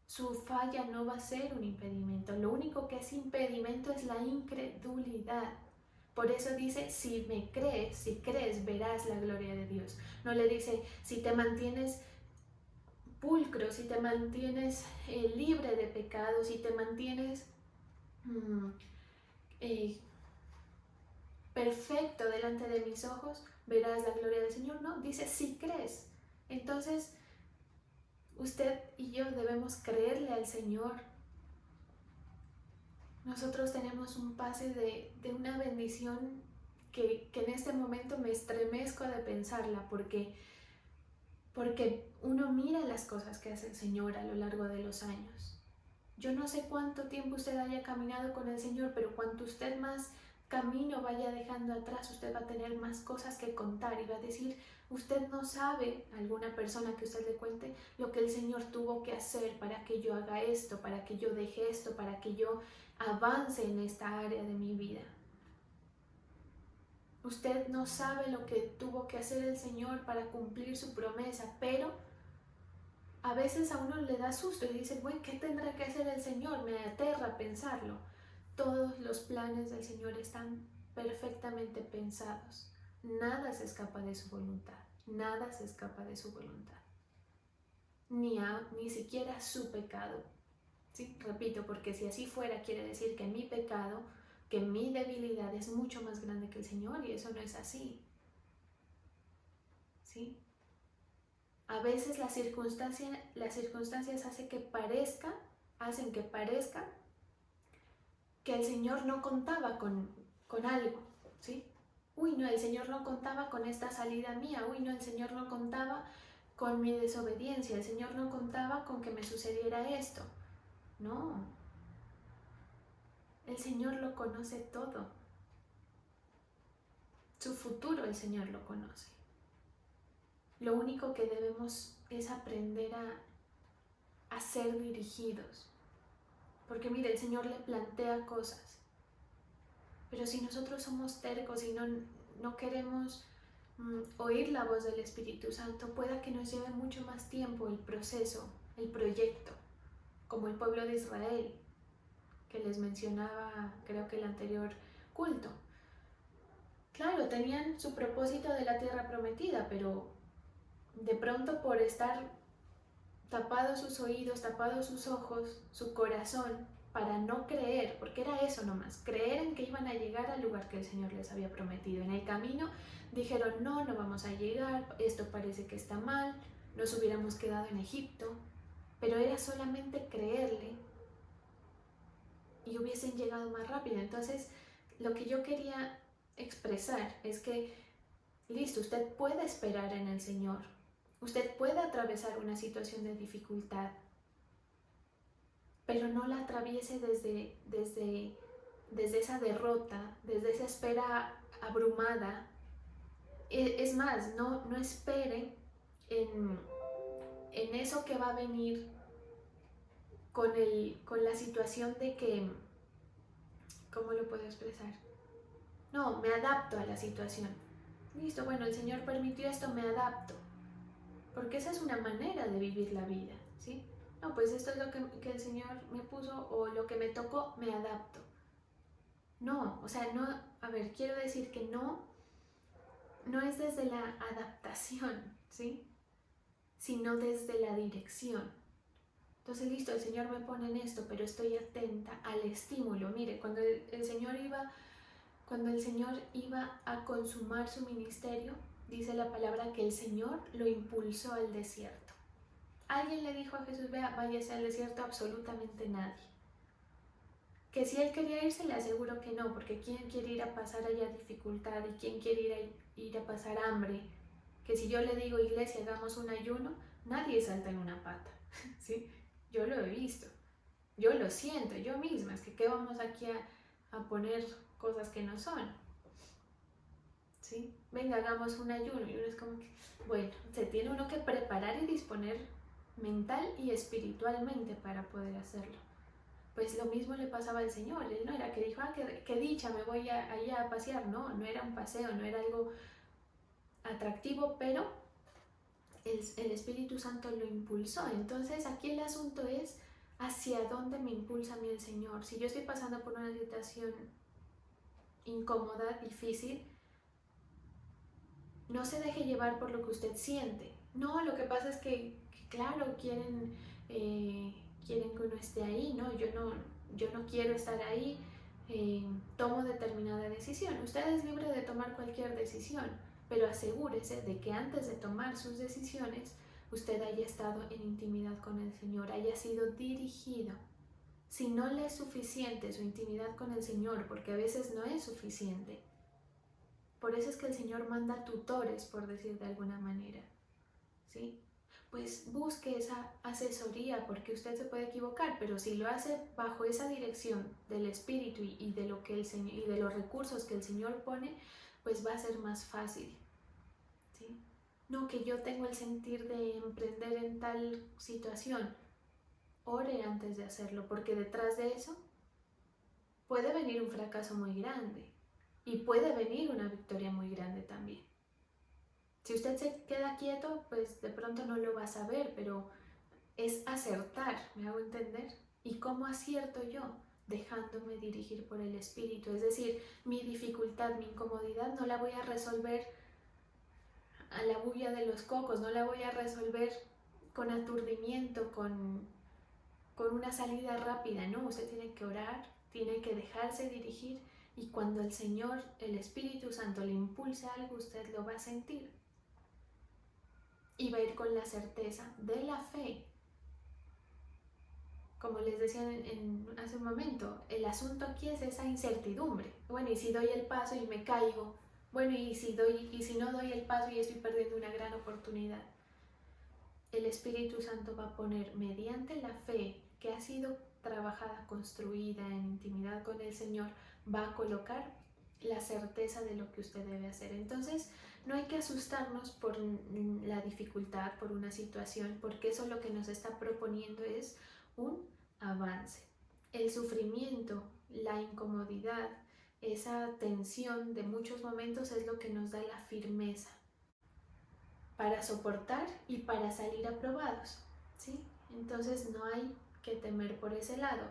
su falla no va a ser un impedimento. Lo único que es impedimento es la incredulidad. Por eso dice, si crees, verás la gloria de Dios. No le dice, si te mantienes pulcro, si te mantienes libre de pecado, si te mantienes perfecto delante de mis ojos, verás la gloria del Señor. No, dice si crees. Entonces, usted y yo debemos creerle al Señor. Nosotros tenemos un pase de una bendición que en este momento me estremezco de pensarla, porque uno mira las cosas que hace el Señor a lo largo de los años. Yo no sé cuánto tiempo usted haya caminado con el Señor, pero cuanto usted más camino vaya dejando atrás, usted va a tener más cosas que contar y va a decir, usted no sabe, alguna persona que usted le cuente, lo que el Señor tuvo que hacer para que yo haga esto, para que yo deje esto, para que yo avance en esta área de mi vida. Usted no sabe lo que tuvo que hacer el Señor para cumplir su promesa, pero a veces a uno le da susto y dice, bueno, ¿qué tendrá que hacer el Señor? Me aterra pensarlo. Todos los planes del Señor están perfectamente pensados. Nada se escapa de su voluntad. Nada se escapa de su voluntad. Ni siquiera su pecado. ¿Sí? Repito, porque si así fuera, quiere decir que mi pecado, que mi debilidad es mucho más grande que el Señor, y eso no es así. ¿Sí? A veces las circunstancias hacen que parezca que el Señor no contaba con algo, ¿sí? Uy, no, el Señor no contaba con esta salida mía. Uy, no, el Señor no contaba con mi desobediencia. El Señor no contaba con que me sucediera esto. No. El Señor lo conoce todo. Su futuro el Señor lo conoce. Lo único que debemos es aprender a ser dirigidos. Porque mire, el Señor le plantea cosas. Pero si nosotros somos tercos y no queremos oír la voz del Espíritu Santo, pueda que nos lleve mucho más tiempo el proceso, el proyecto, como el pueblo de Israel, que les mencionaba, creo que el anterior culto. Claro, tenían su propósito de la tierra prometida, pero de pronto por estar tapados sus oídos, tapados sus ojos, su corazón, para no creer, porque era eso nomás, creer en que iban a llegar al lugar que el Señor les había prometido. En el camino dijeron, no vamos a llegar, esto parece que está mal, nos hubiéramos quedado en Egipto, pero era solamente creerle y hubiesen llegado más rápido. Entonces, lo que yo quería expresar es que, listo, usted puede esperar en el Señor, usted puede atravesar una situación de dificultad, pero no la atraviese desde esa derrota, desde esa espera abrumada. Es más, no espere en eso que va a venir con la situación de que, ¿cómo lo puedo expresar? No, me adapto a la situación. Listo, bueno, el Señor permitió esto, me adapto. Porque esa es una manera de vivir la vida, ¿sí? No, pues esto es lo que el Señor me puso o lo que me tocó, me adapto. No, o sea, no, a ver, quiero decir que no es desde la adaptación, ¿sí? Sino desde la dirección. Entonces, listo, el Señor me pone en esto, pero estoy atenta al estímulo. Mire, cuando el Señor iba a consumar su ministerio, dice la palabra que el Señor lo impulsó al desierto. ¿Alguien le dijo a Jesús, vea, váyase al desierto? Absolutamente nadie. Que si él quería irse, le aseguro que no, porque ¿quién quiere ir a pasar allá dificultad? ¿Y quién quiere ir a pasar hambre? Que si yo le digo, iglesia, hagamos un ayuno, nadie salta en una pata, ¿sí? Yo lo he visto, yo lo siento, yo misma, es que ¿qué vamos aquí a poner cosas que no son? ¿Sí? Venga, hagamos un ayuno, y uno es como que, bueno, se tiene uno que preparar y disponer mental y espiritualmente para poder hacerlo. Pues lo mismo le pasaba al Señor. Él no era que dijo, qué dicha, me voy allá a pasear. No era un paseo, no era algo atractivo, pero el Espíritu Santo lo impulsó. Entonces aquí el asunto es hacia dónde me impulsa a mí el Señor. Si yo estoy pasando por una situación incómoda, difícil, no se deje llevar por lo que usted siente. No, lo que pasa es que claro, quieren que uno esté ahí, ¿no? Yo no quiero estar ahí, tomo determinada decisión. Usted es libre de tomar cualquier decisión, pero asegúrese de que antes de tomar sus decisiones, usted haya estado en intimidad con el Señor, haya sido dirigido. Si no le es suficiente su intimidad con el Señor, porque a veces no es suficiente, por eso es que el Señor manda tutores, por decir de alguna manera, ¿sí? Pues busque esa asesoría, porque usted se puede equivocar, pero si lo hace bajo esa dirección del Espíritu y de lo que el Señor, y de los recursos que el Señor pone, pues va a ser más fácil, ¿sí? No que yo tengo el sentir de emprender en tal situación. Ore antes de hacerlo, porque detrás de eso puede venir un fracaso muy grande y puede venir una victoria muy grande también. Si usted se queda quieto, pues de pronto no lo va a saber, pero es acertar, ¿me hago entender? ¿Y cómo acierto yo? Dejándome dirigir por el Espíritu. Es decir, mi dificultad, mi incomodidad no la voy a resolver a la bulla de los cocos, no la voy a resolver con aturdimiento, con una salida rápida, ¿no? Usted tiene que orar, tiene que dejarse dirigir, y cuando el Señor, el Espíritu Santo le impulsa algo, usted lo va a sentir. Y va a ir con la certeza de la fe. Como les decía hace un momento, el asunto aquí es esa incertidumbre. Bueno, ¿y si doy el paso y me caigo? Bueno, ¿y si no doy el paso y estoy perdiendo una gran oportunidad? El Espíritu Santo va a poner, mediante la fe que ha sido trabajada, construida en intimidad con el Señor, va a colocar la certeza de lo que usted debe hacer. Entonces, no hay que asustarnos por la dificultad, por una situación, porque eso lo que nos está proponiendo es un avance. El sufrimiento, la incomodidad, esa tensión de muchos momentos es lo que nos da la firmeza para soportar y para salir aprobados, ¿sí? Entonces no hay que temer por ese lado.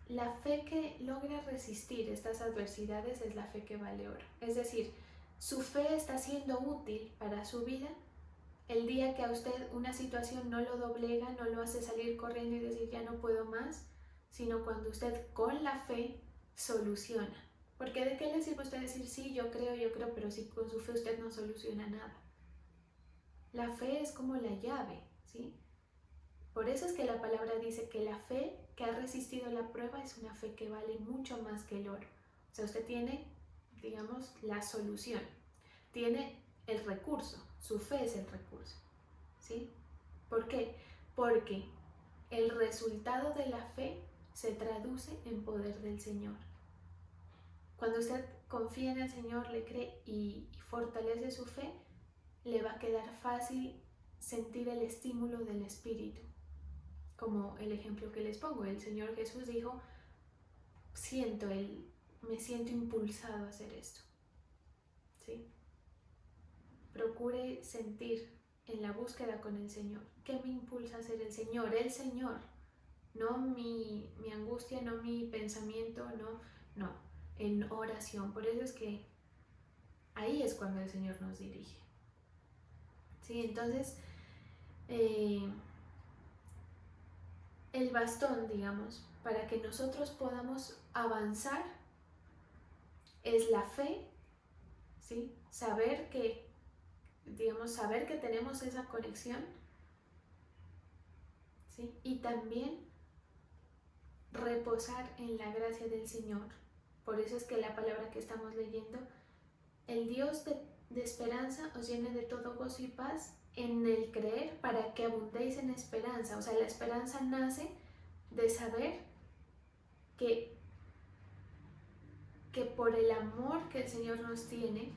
La fe que logra resistir estas adversidades es la fe que vale oro. Es decir, su fe está siendo útil para su vida el día que a usted una situación no lo doblega, no lo hace salir corriendo y decir ya no puedo más, sino cuando usted con la fe soluciona. Porque ¿de qué le sirve a usted decir sí, yo creo, pero si con su fe usted no soluciona nada? La fe es como la llave, ¿sí? Por eso es que la palabra dice que la fe que ha resistido la prueba es una fe que vale mucho más que el oro. O sea, usted tiene, digamos, la solución, tiene el recurso, su fe es el recurso, ¿sí? ¿Por qué? Porque el resultado de la fe se traduce en poder del Señor. Cuando usted confía en el Señor, le cree y fortalece su fe, le va a quedar fácil sentir el estímulo del Espíritu. Como el ejemplo que les pongo, el Señor Jesús dijo, me siento impulsado a hacer esto, ¿sí? Procure sentir en la búsqueda con el Señor, ¿qué me impulsa a hacer el Señor? El Señor, no mi angustia, no mi pensamiento, no, en oración. Por eso es que ahí es cuando el Señor nos dirige, ¿sí? Entonces, el bastón, digamos, para que nosotros podamos avanzar es la fe, ¿sí? Saber que tenemos esa conexión, ¿sí? Y también reposar en la gracia del Señor. Por eso es que la palabra que estamos leyendo, el Dios de esperanza os llene de todo gozo y paz en el creer para que abundéis en esperanza. O sea, la esperanza nace de saber que por el amor que el Señor nos tiene,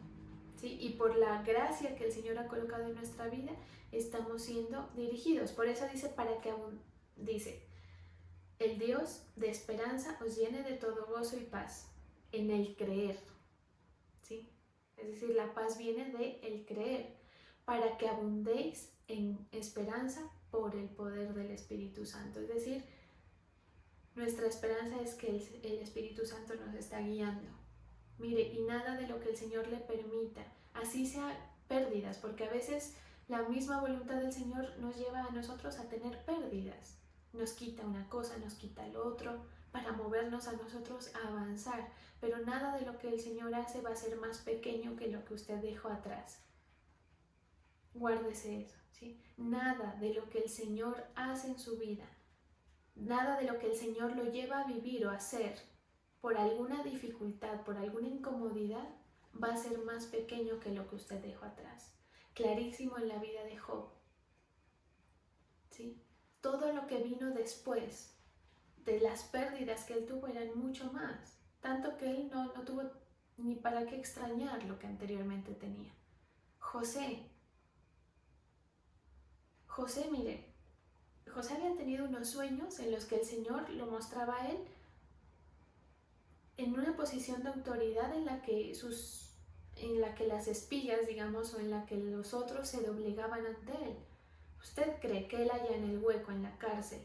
¿sí? Y por la gracia que el Señor ha colocado en nuestra vida, estamos siendo dirigidos. Por eso dice, dice, el Dios de esperanza os llene de todo gozo y paz en el creer, ¿sí? Es decir, la paz viene de el creer, para que abundéis en esperanza por el poder del Espíritu Santo. Es decir, nuestra esperanza es que el Espíritu Santo nos está guiando. Mire, y nada de lo que el Señor le permita, así sea pérdidas, porque a veces la misma voluntad del Señor nos lleva a nosotros a tener pérdidas. Nos quita una cosa, nos quita lo otro, para movernos a nosotros a avanzar. Pero nada de lo que el Señor hace va a ser más pequeño que lo que usted dejó atrás. Guárdese eso, ¿sí? Nada de lo que el Señor hace en su vida, nada de lo que el Señor lo lleva a vivir o a hacer por alguna dificultad, por alguna incomodidad, va a ser más pequeño que lo que usted dejó atrás. Clarísimo en la vida de Job, ¿sí? Todo lo que vino después de las pérdidas que él tuvo eran mucho más, tanto que él no tuvo ni para qué extrañar lo que anteriormente tenía. José, mire, José había tenido unos sueños en los que el Señor lo mostraba a él en una posición de autoridad en la que las espigas, digamos, o en la que los otros se doblegaban ante él. ¿Usted cree que él allá en el hueco, en la cárcel,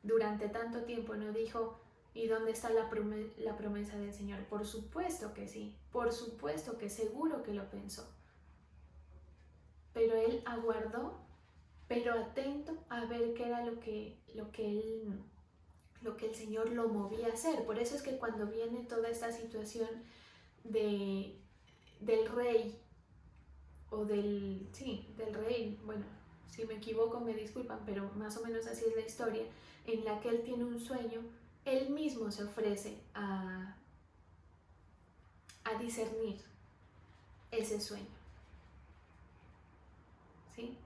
durante tanto tiempo no dijo, ¿y dónde está la promesa del Señor? Por supuesto que sí, por supuesto que seguro que lo pensó. Pero él aguardó, pero atento a ver qué era lo que el Señor lo movía a hacer. Por eso es que cuando viene toda esta situación del rey, o del rey, bueno, si me equivoco me disculpan, pero más o menos así es la historia, en la que él tiene un sueño, él mismo se ofrece a discernir ese sueño, ¿sí?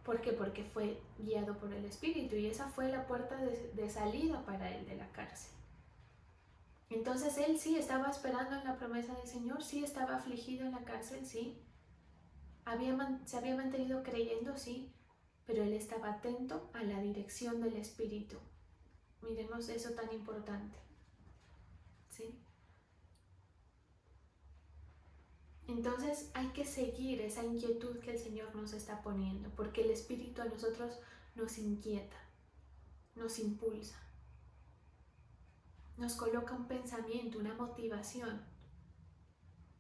¿Por qué? Porque fue guiado por el Espíritu y esa fue la puerta de salida para él de la cárcel. Entonces él sí estaba esperando en la promesa del Señor, sí estaba afligido en la cárcel, sí. Se había mantenido creyendo, sí, pero él estaba atento a la dirección del Espíritu. Miremos eso tan importante, ¿sí? Entonces hay que seguir esa inquietud que el Señor nos está poniendo, porque el Espíritu a nosotros nos inquieta, nos impulsa, nos coloca un pensamiento, una motivación.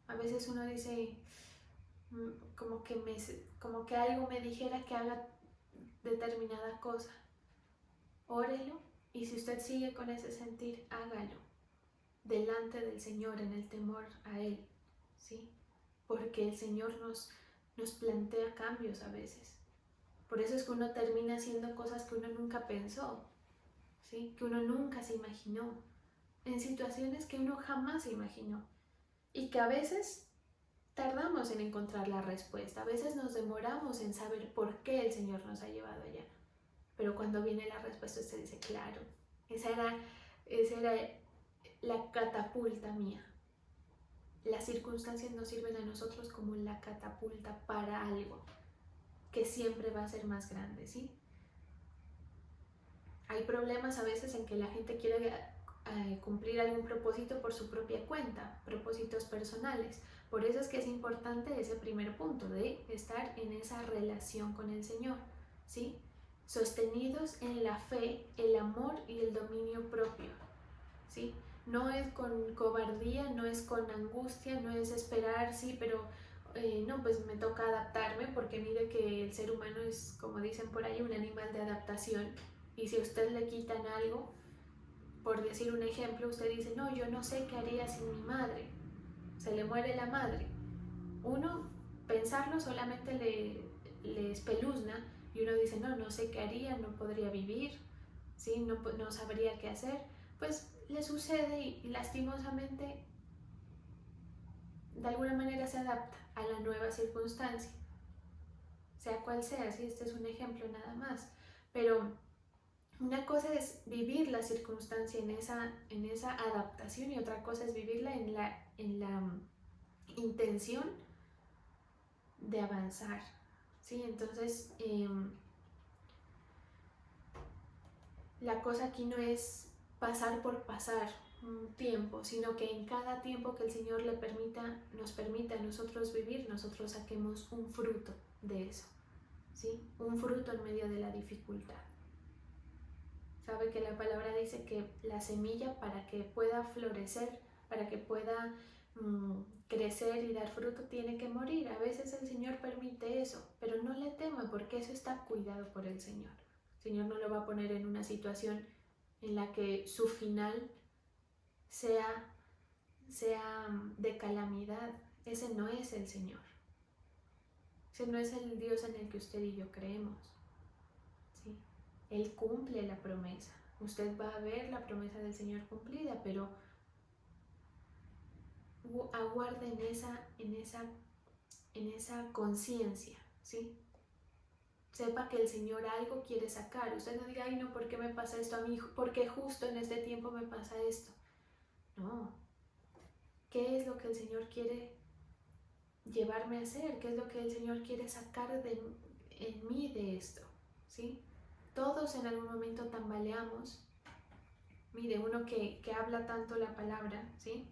A veces uno dice, como que algo me dijera que haga determinada cosa. Órelo, y si usted sigue con ese sentir, hágalo delante del Señor, en el temor a Él, ¿sí? Porque el Señor nos plantea cambios a veces. Por eso es que uno termina haciendo cosas que uno nunca pensó, ¿sí? Que uno nunca se imaginó, en situaciones que uno jamás se imaginó, y que a veces tardamos en encontrar la respuesta, a veces nos demoramos en saber por qué el Señor nos ha llevado allá. Pero cuando viene la respuesta usted dice, claro, esa era la catapulta mía. Las circunstancias nos sirven a nosotros como la catapulta para algo que siempre va a ser más grande, ¿sí? Hay problemas a veces en que la gente quiere cumplir algún propósito por su propia cuenta, propósitos personales. Por eso es que es importante ese primer punto de estar en esa relación con el Señor, ¿sí? Sostenidos en la fe, el amor y el dominio propio, ¿sí? No es con cobardía, no es con angustia, no es esperar, sí, pero no, pues me toca adaptarme, porque mire que el ser humano es, como dicen por ahí, un animal de adaptación, y si a usted le quitan algo, por decir un ejemplo, usted dice, no, yo no sé qué haría sin mi madre, se le muere la madre. Uno, pensarlo solamente le espeluzna, y uno dice, no sé qué haría, no podría vivir, ¿sí? No sabría qué hacer. Pues le sucede y lastimosamente de alguna manera se adapta a la nueva circunstancia, sea cual sea, ¿sí? Este es un ejemplo nada más, pero una cosa es vivir la circunstancia en esa adaptación, y otra cosa es vivirla en la intención de avanzar, ¿sí? Entonces la cosa aquí no es pasar por pasar un tiempo, sino que en cada tiempo que el Señor nos permita a nosotros vivir, nosotros saquemos un fruto de eso, ¿sí? Un fruto en medio de la dificultad. Sabe que la palabra dice que la semilla, para que pueda florecer, para que pueda crecer y dar fruto, tiene que morir. A veces el Señor permite eso, pero no le tema, porque eso está cuidado por el Señor. El Señor no lo va a poner en una situación en la que su final sea de calamidad. Ese no es el Señor. Ese no es el Dios en el que usted y yo creemos, ¿sí? Él cumple la promesa. Usted va a ver la promesa del Señor cumplida, pero aguarde en esa conciencia, ¿sí? Sepa que el Señor algo quiere sacar. Usted no diga, ay no, ¿por qué me pasa esto a mí? ¿Por qué justo en este tiempo me pasa esto? No. ¿Qué es lo que el Señor quiere llevarme a hacer? ¿Qué es lo que el Señor quiere sacar en mí de esto? ¿Sí? Todos en algún momento tambaleamos. Mire, uno que habla tanto la palabra, ¿sí?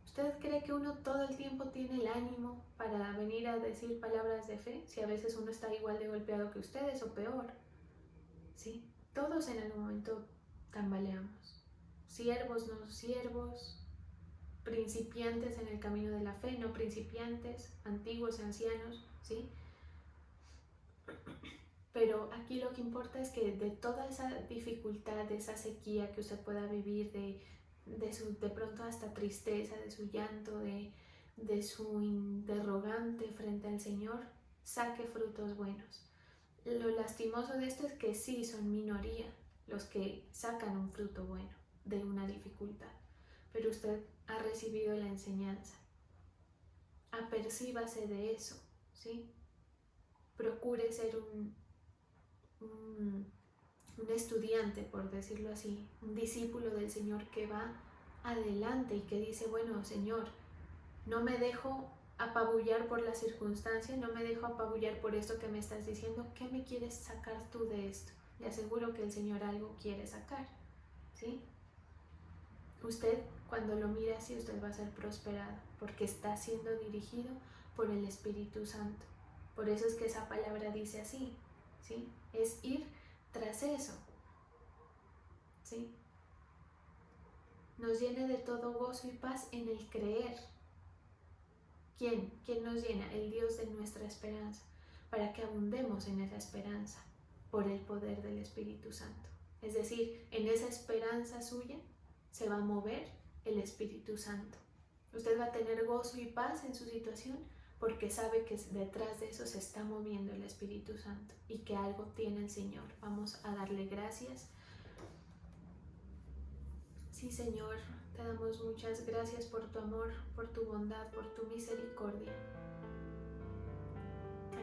¿Usted cree que uno todo el tiempo tiene el ánimo para venir a decir palabras de fe? Si a veces uno está igual de golpeado que ustedes o peor, ¿sí? Todos en algún momento tambaleamos. Siervos, no siervos, principiantes en el camino de la fe, no principiantes, antiguos, ancianos, ¿sí? Pero aquí lo que importa es que de toda esa dificultad, de esa sequía que usted pueda vivir, de pronto hasta tristeza, de su llanto, de su interrogante frente al Señor, saque frutos buenos. Lo lastimoso de esto es que sí son minoría los que sacan un fruto bueno de una dificultad, pero usted ha recibido la enseñanza. Apercíbase de eso, ¿sí? Procure ser un estudiante, por decirlo así, un discípulo del Señor que va adelante y que dice, bueno, Señor, no me dejo apabullar por la circunstancia, no me dejo apabullar por esto que me estás diciendo, ¿qué me quieres sacar tú de esto? Le aseguro que el Señor algo quiere sacar, ¿sí? Usted, cuando lo mire así, usted va a ser prosperado, porque está siendo dirigido por el Espíritu Santo. Por eso es que esa palabra dice así, ¿sí? Es ir tras eso, ¿sí? Nos llena de todo gozo y paz en el creer. ¿Quién? ¿Quién nos llena? El Dios de nuestra esperanza, para que abundemos en esa esperanza por el poder del Espíritu Santo. Es decir, en esa esperanza suya se va a mover el Espíritu Santo. Usted va a tener gozo y paz en su situación porque sabe que detrás de eso se está moviendo el Espíritu Santo y que algo tiene el Señor. Vamos a darle gracias. Sí, Señor, te damos muchas gracias por tu amor, por tu bondad, por tu misericordia.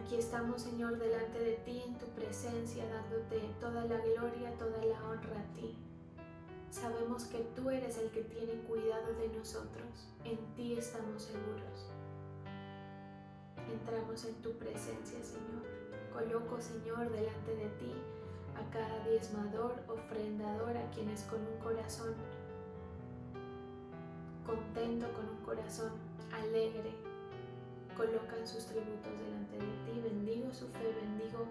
Aquí estamos, Señor, delante de ti, en tu presencia, dándote toda la gloria, toda la honra a ti. Sabemos que tú eres el que tiene cuidado de nosotros. En ti estamos seguros. Entramos en tu presencia, Señor. Coloco, Señor, delante de ti a cada diezmador, ofrendador, a quienes con un corazón contento, con un corazón alegre, colocan sus tributos delante de ti. Bendigo su fe, bendigo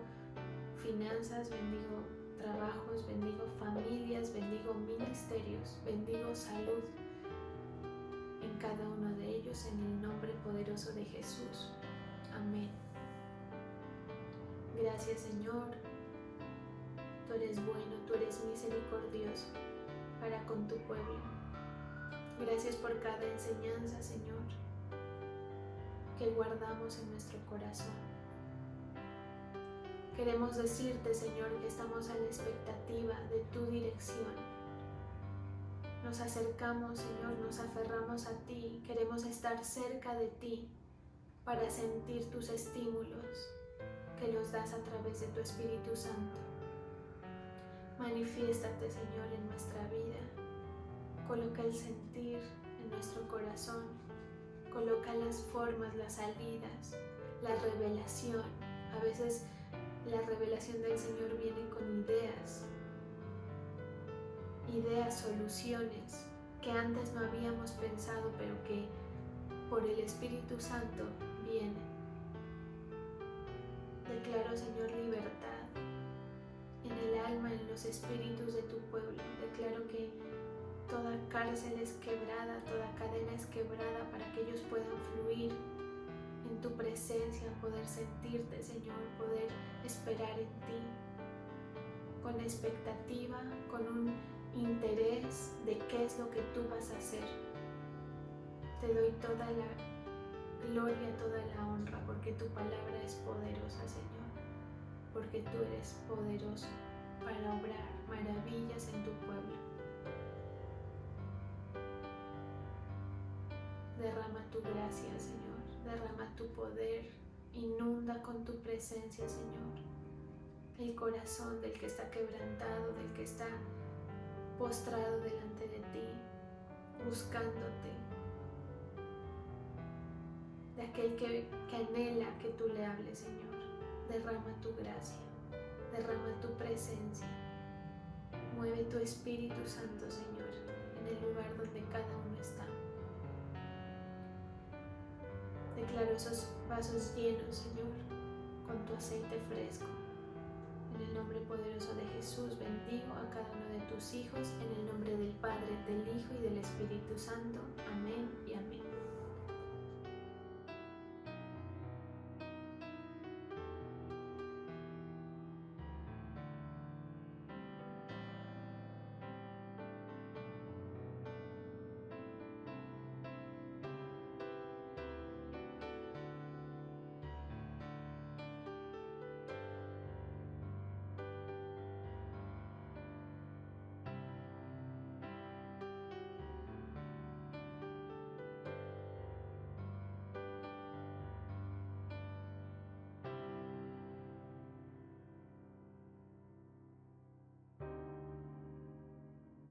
finanzas, bendigo trabajos, bendigo familias, bendigo ministerios, bendigo salud en cada uno de ellos, en el nombre poderoso de Jesús. Amén. Gracias, Señor. Tú eres bueno, tú eres misericordioso para con tu pueblo. Gracias por cada enseñanza, Señor, que guardamos en nuestro corazón. Queremos decirte, Señor, que estamos a la expectativa de tu dirección. Nos acercamos, Señor, nos aferramos a ti, queremos estar cerca de ti para sentir tus estímulos que los das a través de tu Espíritu Santo. Manifiéstate, Señor, en nuestra vida. Coloca el sentir en nuestro corazón. Coloca las formas, las salidas, la revelación. A veces la revelación del Señor viene con ideas, soluciones que antes no habíamos pensado, pero que por el Espíritu Santo vienen. Declaro, Señor, libertad en el alma, en los espíritus de tu pueblo. Declaro que toda cárcel es quebrada, toda cadena es quebrada para que ellos puedan fluir en tu presencia, poder sentirte, Señor, poder esperar en ti, con expectativa, con un interés de qué es lo que tú vas a hacer. Te doy toda la gloria, toda la honra, porque tu palabra es poderosa, Señor, porque tú eres poderoso para obrar maravillas en tu pueblo. Derrama tu gracia, Señor, derrama tu poder, inunda con tu presencia, Señor, el corazón del que está quebrantado, del que está postrado delante de ti, buscándote, de aquel que anhela que tú le hables, Señor. Derrama tu gracia, derrama tu presencia, mueve tu Espíritu Santo, Señor, en el lugar donde cada uno está. Declaro esos vasos llenos, Señor, con tu aceite fresco. En el nombre poderoso de Jesús, bendigo a cada uno de tus hijos, en el nombre del Padre, del Hijo y del Espíritu Santo. Amén